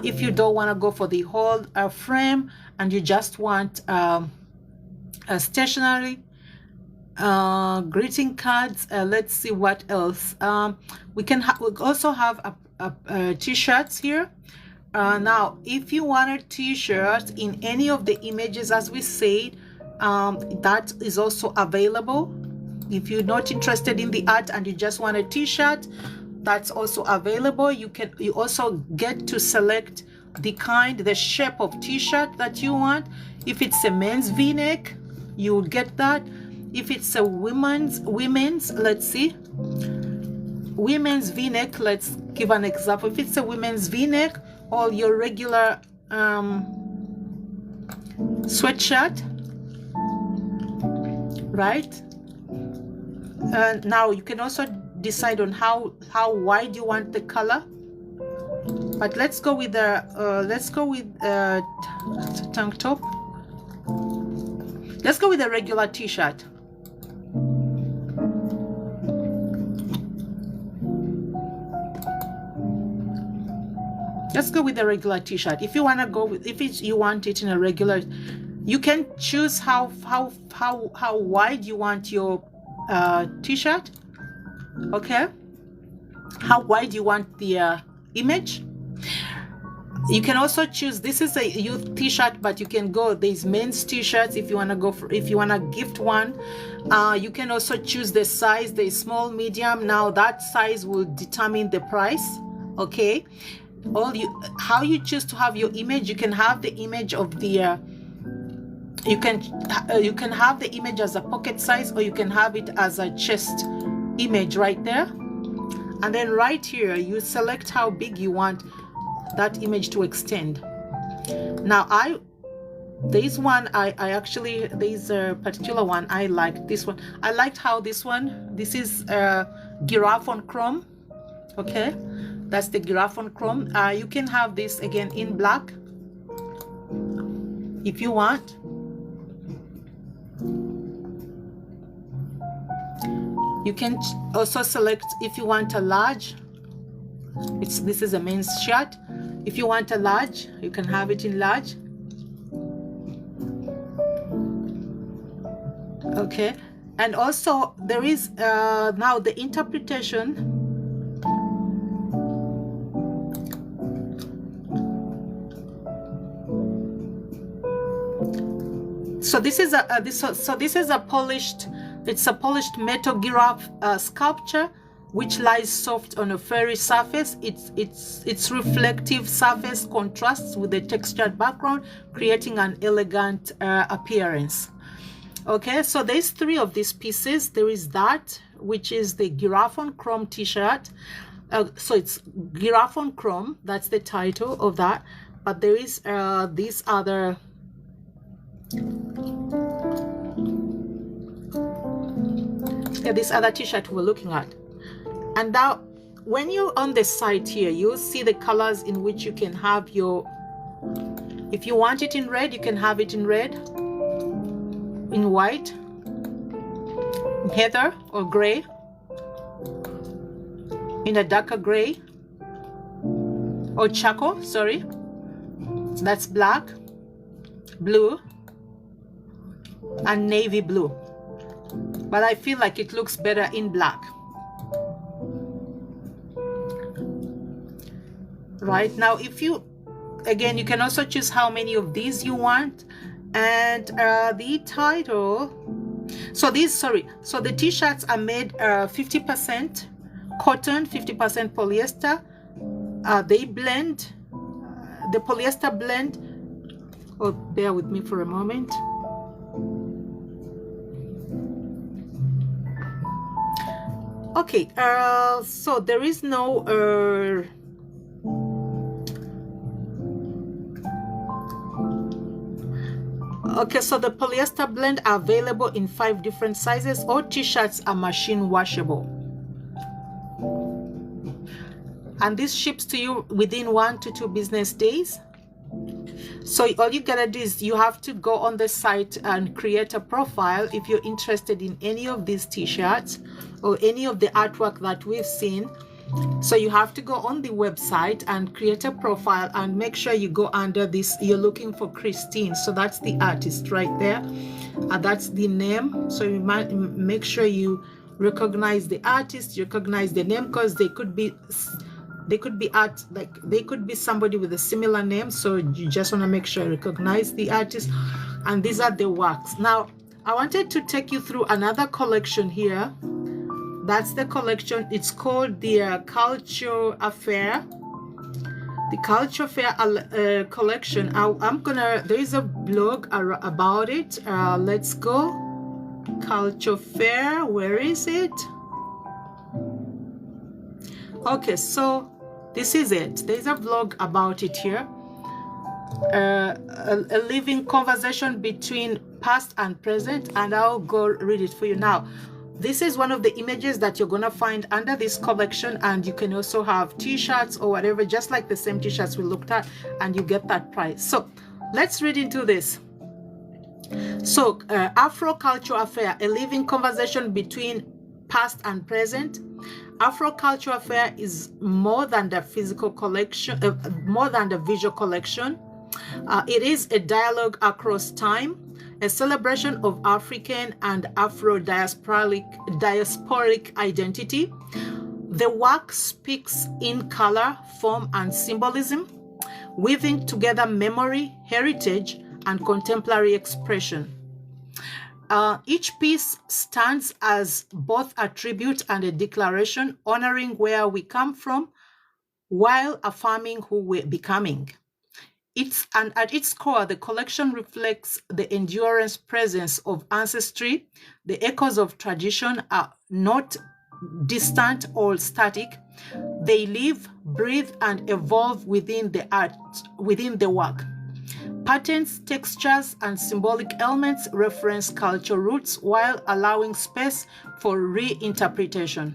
if you don't want to go for the whole frame, and you just want a stationery greeting cards. Let's see what else. We also have t-shirts here. Now if you want a t-shirt in any of the images, as we said, that is also available. If you're not interested in the art and you just want a t-shirt, that's also available. You also get to select the shape of t-shirt that you want. If it's a men's v-neck, you'll get that. If it's a women's, let's see, women's v-neck, let's give an example. If it's a women's v-neck, or your regular sweatshirt, right? Now you can also decide on how wide you want the color, but let's go with the tank top. Let's go with a regular t-shirt. Let's go with the regular t-shirt. If you want to go with, you want it in a regular, you can choose how wide you want your t-shirt. Okay, how wide you want the image. You can also choose, this is a youth t-shirt, but you can go, there's men's t-shirts if you want to go for, if you want to gift one. You can also choose the size, the small, medium. Now that size will determine the price. Okay, how you choose to have your image. You can have the image of the you can have the image as a pocket size, or you can have it as a chest image right there. And then right here you select how big you want that image to extend. Now there's a particular one I like. This one I liked how this is giraffe on chrome. Okay, that's the giraffe on chrome. You can have this again in black if you want. You can also select if you want a large. This is a men's shirt. If you want a large, you can have it in large. Okay, and also there is now the interpretation. So this is a polished. It's a polished metal giraffe sculpture, which lies soft on a furry surface. Its reflective surface contrasts with the textured background, creating an elegant appearance. Okay, so there's 3 of these pieces. There is that, which is the giraffe on chrome t-shirt. So it's giraffe on chrome, that's the title of that. But there is this other this other t-shirt we're looking at. And now when you're on the side here, you'll see the colors in which you can have your, if you want it in red, you can have it in red. in white, heather or gray, in a darker gray, or charcoal, sorry, that's black, blue, and navy blue. But I feel like it looks better in black. Right now, if you, again, you can also choose how many of these you want. And the title, so these, sorry, so the t-shirts are made 50% cotton, 50% polyester. They blend, the polyester blend, oh, bear with me for a moment. Okay, so there is no okay, so the polyester blend are available in 5 different sizes. All t-shirts are machine washable, and this ships to you within 1 to 2 business days. So all you gotta do is you have to go on the site and create a profile if you're interested in any of these t-shirts or any of the artwork that we've seen. So you have to go on the website and create a profile, and make sure you go under this, you're looking for Christine, so that's the artist right there, that's the name. So you might make sure you recognize the artist, recognize the name, because they could be art, like they could be somebody with a similar name, so you just want to make sure you recognize the artist. And these are the works. Now I wanted to take you through another collection here. That's the collection. It's called the Culture Affair. The Culture Fair collection. There is a blog about it. Let's go. Culture Fair, where is it? Okay, so this is it. There's a vlog about it here. A living conversation between past and present, and I'll go read it for you now. This is one of the images that you're gonna find under this collection, and you can also have t-shirts or whatever, just like the same t-shirts we looked at, and you get that price. So let's read into this. So Afro Culture Affair, a living conversation between past and present. Afro Culture Affair is more than the physical collection, more than the visual collection. It is a dialogue across time, a celebration of African and Afro-diasporic identity. The work speaks in color, form, and symbolism, weaving together memory, heritage, and contemporary expression. Each piece stands as both a tribute and a declaration, honoring where we come from while affirming who we're becoming. At its core, the collection reflects the endurance presence of ancestry. The echoes of tradition are not distant or static. They live, breathe, and evolve within the work. Patterns, textures, and symbolic elements reference cultural roots while allowing space for reinterpretation.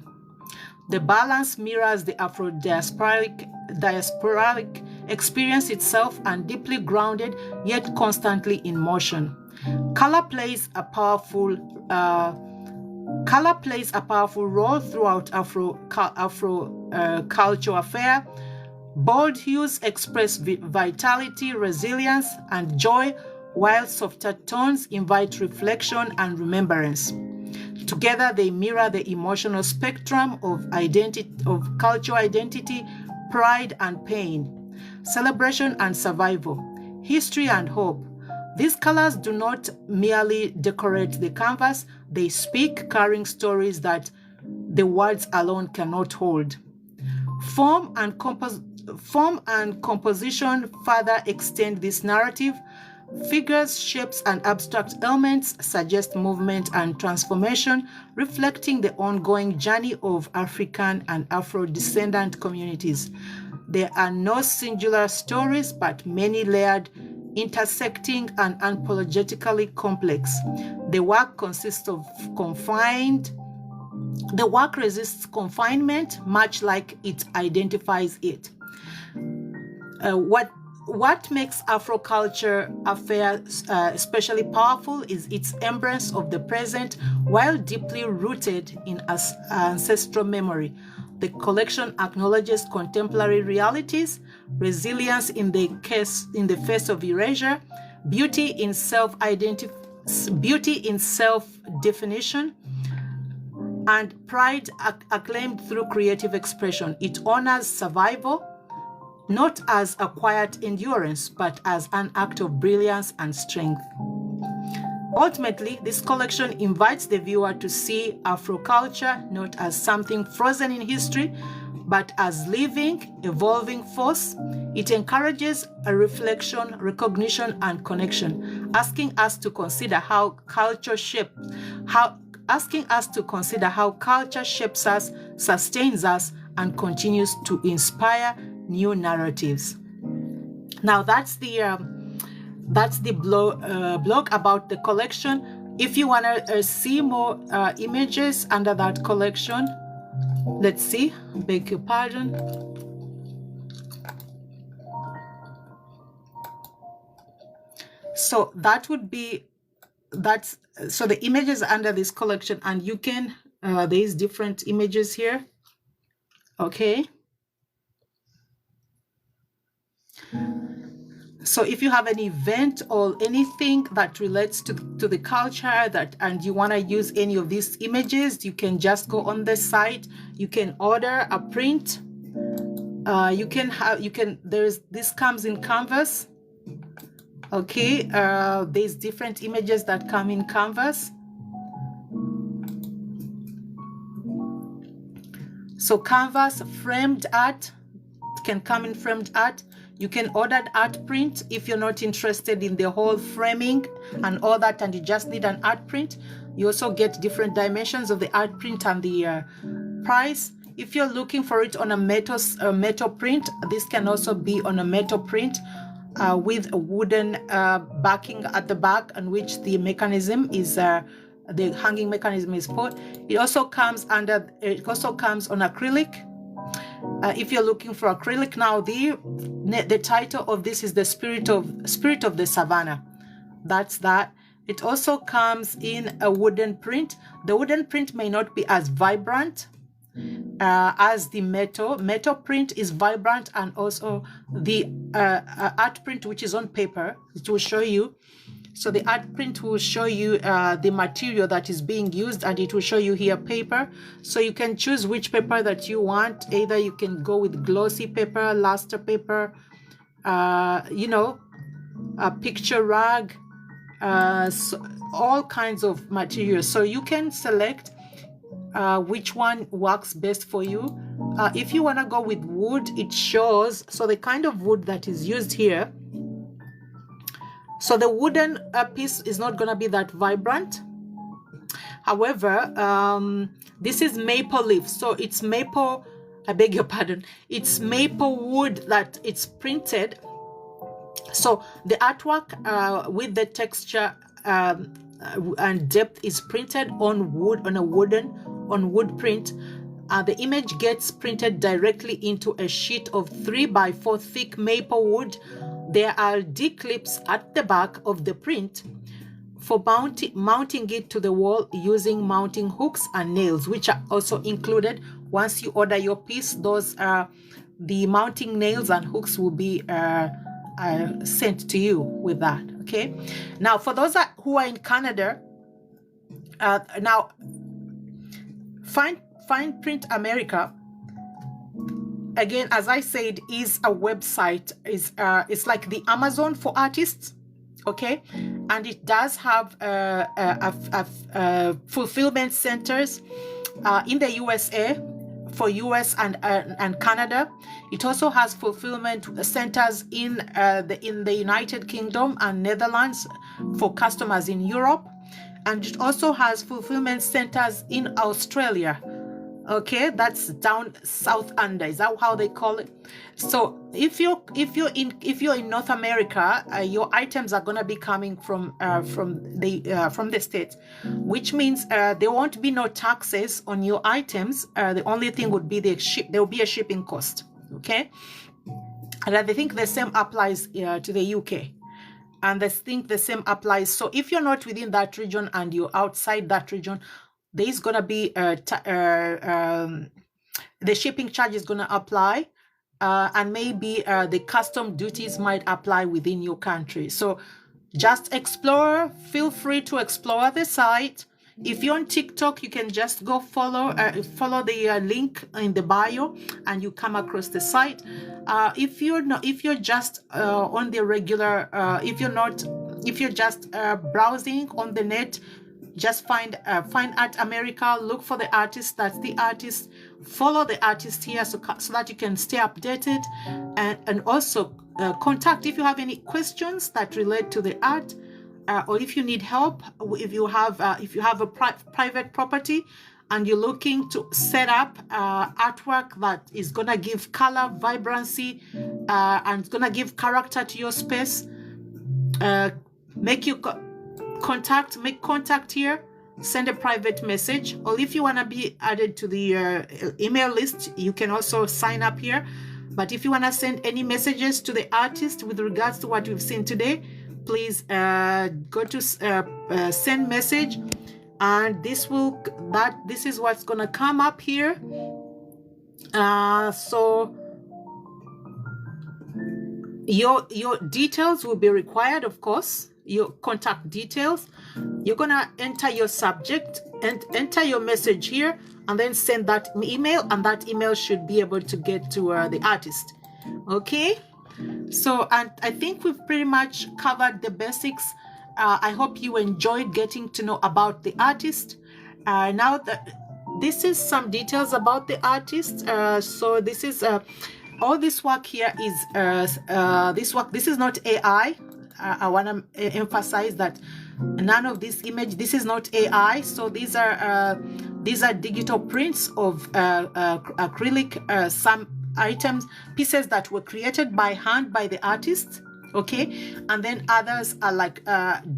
The balance mirrors the Afro-diasporic experience itself, and deeply grounded yet constantly in motion. Color plays a powerful role throughout Afro Culture Affair. Bold hues express vitality, resilience, and joy, while softer tones invite reflection and remembrance. Together, they mirror the emotional spectrum of cultural identity, pride and pain, celebration and survival, history and hope. These colors do not merely decorate the canvas, they speak, carrying stories that the words alone cannot hold. Form and composition further extend this narrative. Figures, shapes, and abstract elements suggest movement and transformation, reflecting the ongoing journey of African and Afro-descendant communities. There are no singular stories, but many layered, intersecting, and unapologetically complex. The work resists confinement, much like it identifies it. what makes Afro culture affair especially powerful is its embrace of the present while deeply rooted in ancestral memory. The collection acknowledges contemporary realities, resilience in the face of erasure, beauty in self-definition, and pride acclaimed through creative expression. It honors survival, not as a quiet endurance, but as an act of brilliance and strength. Ultimately, this collection invites the viewer to see Afro culture not as something frozen in history, but as living, evolving force. It encourages a reflection, recognition, and connection, asking us to consider how culture shapes us, sustains us, and continues to inspire new narratives. Now that's the blog about the collection. If you want to see more images under that collection, let's see, beg your pardon. So that would be, so the images under this collection, and you can, there's different images here. Okay. So if you have an event or anything that relates to the culture and you want to use any of these images, you can just go on the site. You can order a print. This comes in canvas. Okay, there's different images that come in canvas. So canvas, framed art can come in framed art. You can order an art print if you're not interested in the whole framing and all that, and you just need an art print. You also get different dimensions of the art print and the price. If you're looking for it on a metal print, this can also be on a metal print with a wooden backing at the back, on which the mechanism is the hanging mechanism is put. It also comes on acrylic. If you're looking for acrylic, now the title of this is the spirit of the savannah. That's that. It also comes in a wooden print. The wooden print may not be as vibrant as the metal print is vibrant, and also the art print, which is on paper, it will show you. So the art print will show you the material that is being used, and it will show you here paper. So you can choose which paper that you want. Either you can go with glossy paper, luster paper, a picture rag, so all kinds of materials. So you can select which one works best for you. If you want to go with wood, it shows, so the kind of wood that is used here. So the wooden piece is not going to be that vibrant. However, this is maple leaf. So it's maple, I beg your pardon, it's maple wood that it's printed. So the artwork with the texture and depth is printed on wood, on wood print. The image gets printed directly into a sheet of 3x4 thick maple wood. There are D-clips at the back of the print for mounting it to the wall using mounting hooks and nails, which are also included. Once you order your piece, those the mounting nails and hooks will be sent to you with that. Okay. Now, for those who are in Canada, now Fine Print America, again, as I said, is a website. It's like the Amazon for artists, okay? And it does have fulfillment centers in the USA, for US and Canada. It also has fulfillment centers in the United Kingdom and Netherlands for customers in Europe, and it also has fulfillment centers in Australia. Okay, that's down south under. Is that how they call it? So if you're in North America, your items are gonna be coming from the States, which means there won't be no taxes on your items. The only thing would be there will be a shipping cost. Okay, And I think the same applies to the UK. And I think the same applies. So if you're not within that region and you're outside that region, there is going to be the shipping charge is going to apply, and maybe the custom duties might apply within your country. So just explore, feel free to explore the site. If you're on TikTok, you can just go follow the link in the bio, and you come across the site. If you're just on the regular, if you're just browsing on the net, just find Art America, look for the artist, that's the artist, follow the artist here so that you can stay updated, and also contact if you have any questions that relate to the art, or if you need help, if you have a private property and you're looking to set up artwork that is gonna give color, vibrancy, and gonna give character to your space, make contact here, send a private message. Or if you want to be added to the email list, you can also sign up here. But if you want to send any messages to the artist with regards to what we've seen today, please go to send message, and this is what's going to come up here. So your details will be required, of course, your contact details. You're gonna enter your subject and enter your message here, and then send that email, and that email should be able to get to the artist. Okay, so, and I think we've pretty much covered the basics. I hope you enjoyed getting to know about the artist. Now that this is some details about the artist, so this is all this work here is this is not AI. I want to emphasize that none of this image, this is not AI. So these are digital prints of acrylic, some items, pieces that were created by hand by the artist. Okay, and then others are like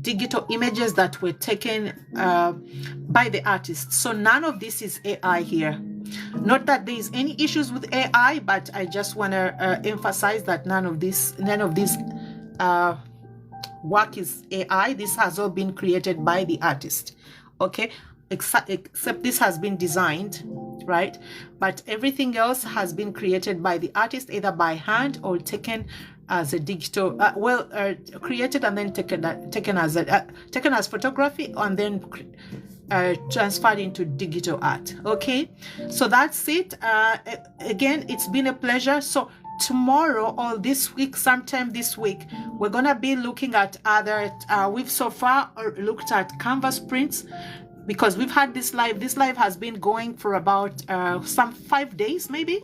digital images that were taken by the artist. So none of this is AI here. Not that there is any issues with AI, but I just want to emphasize that none of this work is AI. This has all been created by the artist. Okay, except this has been designed, right? But everything else has been created by the artist, either by hand or taken as a digital, created and then taken as photography, and then transferred into digital art. Okay, so that's it. Again, it's been a pleasure. So tomorrow or this week, sometime this week, we're gonna be looking at other we've so far looked at canvas prints, because we've had this live has been going for about some 5 days maybe.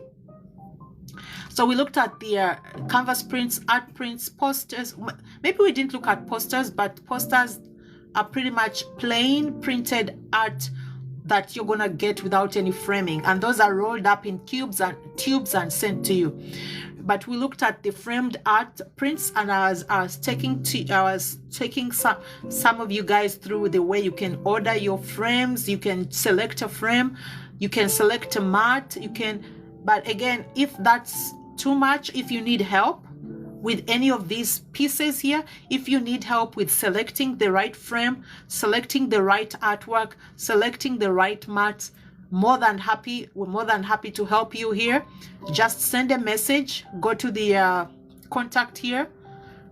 So we looked at the canvas prints, art prints, posters. Maybe we didn't look at posters, but posters are pretty much plain printed art that you're gonna get without any framing, and those are rolled up in cubes and tubes and sent to you. But we looked at the framed art prints, and I was taking some of you guys through the way you can order your frames. You can select a frame, you can select a mat, you can. But again, if that's too much, if you need help with any of these pieces here, if you need help with selecting the right frame, selecting the right artwork, selecting the right mat, we're more than happy to help you here. Just send a message, go to the contact here,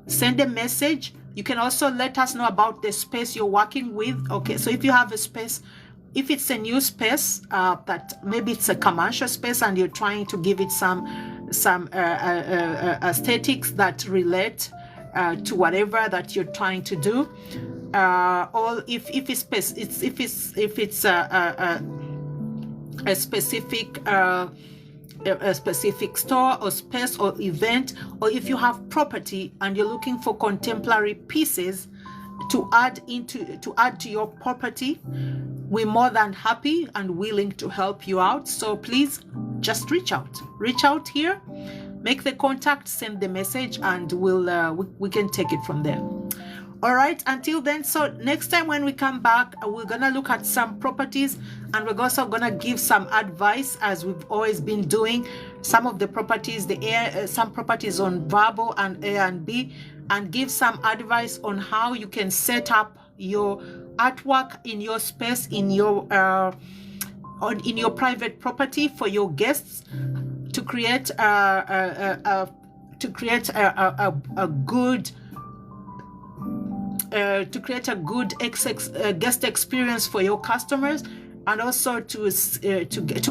send a message. You can also let us know about the space you're working with. Okay, so if you have a space, if it's a new space, that maybe it's a commercial space and you're trying to give it some aesthetics that relate to whatever that you're trying to do, or if it's a specific store or space or event, or if you have property and you're looking for contemporary pieces to add to your property, we're more than happy and willing to help you out. So please just reach out here, make the contact, send the message, and we can take it from there. All right, until then, so next time when we come back, we're gonna look at some properties, and we're also gonna give some advice, as we've always been doing. Some of the properties, some properties on verbal and A and B, and give some advice on how you can set up your artwork in your space, in your private property for your guests, to create a good guest experience for your customers, and also to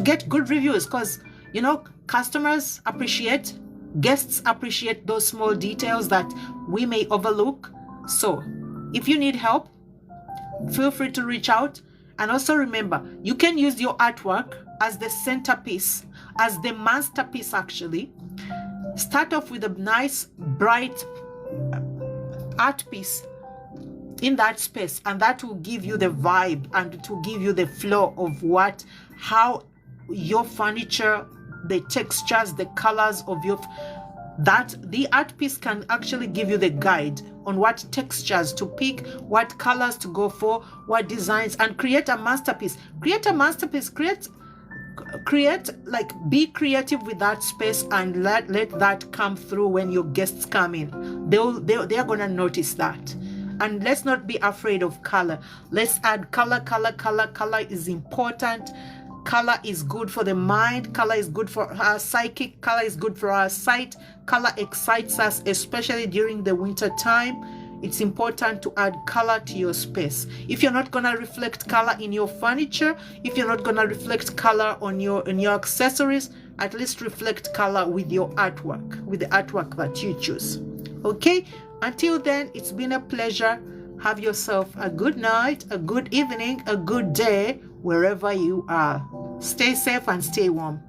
get good reviews, because you know customers appreciate, guests appreciate those small details that we may overlook. So if you need help, feel free to reach out. And also remember, you can use your artwork as the centerpiece, as the masterpiece actually. Start off with a nice bright art piece in that space, and that will give you the vibe and to give you the flow of how your furniture, the textures, the colors of the art piece can actually give you the guide on what textures to pick, what colors to go for, what designs, and create a masterpiece. Be creative with that space, and let that come through when your guests come in. They're gonna notice that. And let's not be afraid of color. Let's add color. Color is important. Color is good for the mind. Color is good for our psychic. Color is good for our sight. Color excites us, especially during the winter time. It's important to add color to your space. If you're not gonna reflect color in your furniture, if you're not gonna reflect color on your accessories, at least reflect color with your artwork, with the artwork that you choose. Okay? Until then, it's been a pleasure. Have yourself a good night, a good evening, a good day, wherever you are. Stay safe and stay warm.